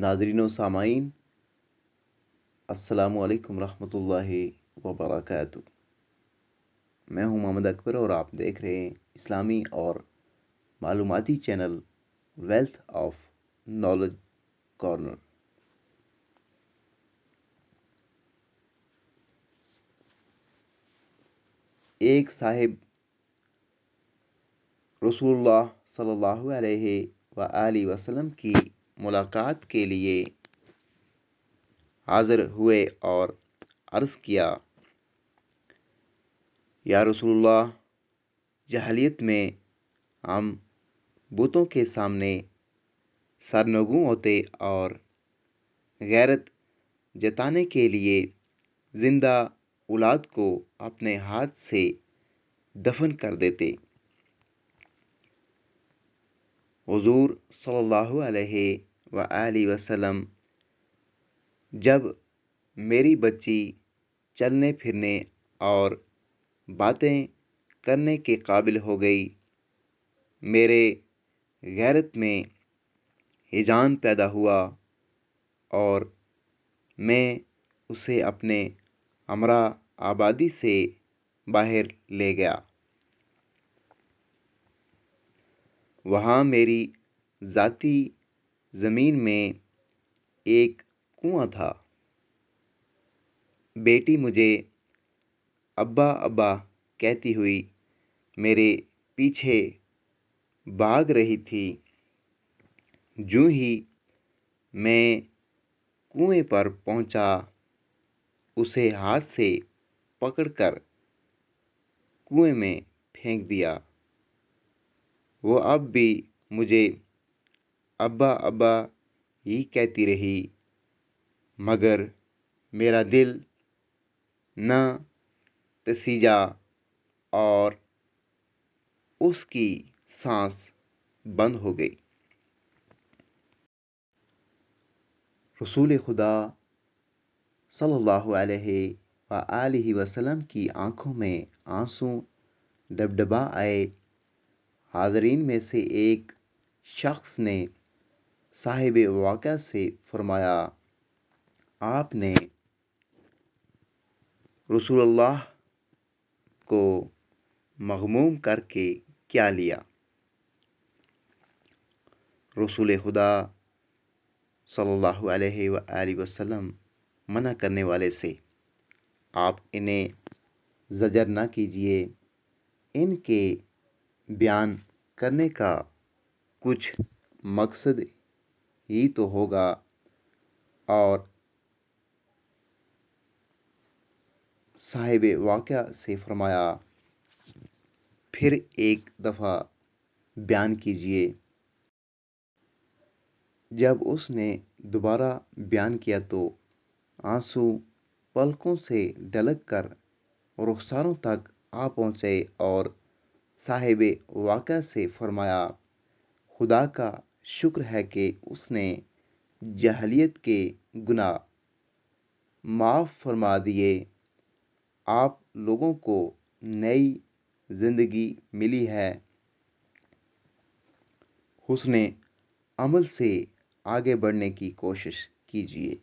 ناظرین و سامعین، السلام علیکم ورحمۃ اللہ وبرکاتہ۔ میں ہوں محمد اکبر اور آپ دیکھ رہے ہیں اسلامی اور معلوماتی channel wealth of knowledge corner. ایک صاحب رسول اللہ صلی اللہ علیہ وآلہ وسلم کی ملاقات کے لیے حاضر ہوئے اور عرض کیا: یا رسول اللہ، جاہلیت میں ہم بتوں کے سامنے سرنگوں ہوتے اور غیرت جتانے کے لیے زندہ اولاد کو اپنے ہاتھ سے دفن کر دیتے۔ حضور صلی اللہ علیہ وآلہ وسلم جب میری بچی چلنے پھرنے اور باتیں کرنے کے قابل ہو گئی، میرے غیرت میں ہیجان پیدا ہوا اور میں اسے اپنے ہمراہ آبادی سے باہر لے گیا۔ وہاں میری ذاتی زمین میں ایک کنواں تھا۔ بیٹی مجھے ابا ابا کہتی ہوئی میرے پیچھے بھاگ رہی تھی۔ جوں ہی میں کنویں پر پہنچا، اسے ہاتھ سے پکڑ کر کنویں میں پھینک دیا۔ وہ اب بھی مجھے ابا ابا ہی کہتی رہی، مگر میرا دل نہ پسیجا اور اس کی سانس بند ہو گئی۔ رسول خدا صلی اللہ علیہ وآلہ وسلم کی آنکھوں میں آنسو ڈبڈبا آئے۔ حاضرین میں سے ایک شخص نے صاحب واقعہ سے فرمایا: آپ نے رسول اللہ کو مغموم کر کے کیا لیا؟ رسول خدا صلی اللہ علیہ وآلہ وسلم منع کرنے والے سے: آپ انہیں زجر نہ کیجیے، ان کے بیان کرنے کا کچھ مقصد ہی تو ہوگا۔ اور صاحب واقعہ سے فرمایا: پھر ایک دفعہ بیان کیجیے۔ جب اس نے دوبارہ بیان کیا تو آنسو پلکوں سے ڈھلک کر رخساروں تک آ پہنچے اور صاحب واقعہ سے فرمایا: خدا کا شکر ہے کہ اس نے جاہلیت کے گناہ معاف فرما دیے۔ آپ لوگوں کو نئی زندگی ملی ہے۔ حسن عمل سے آگے بڑھنے کی کوشش کیجیے۔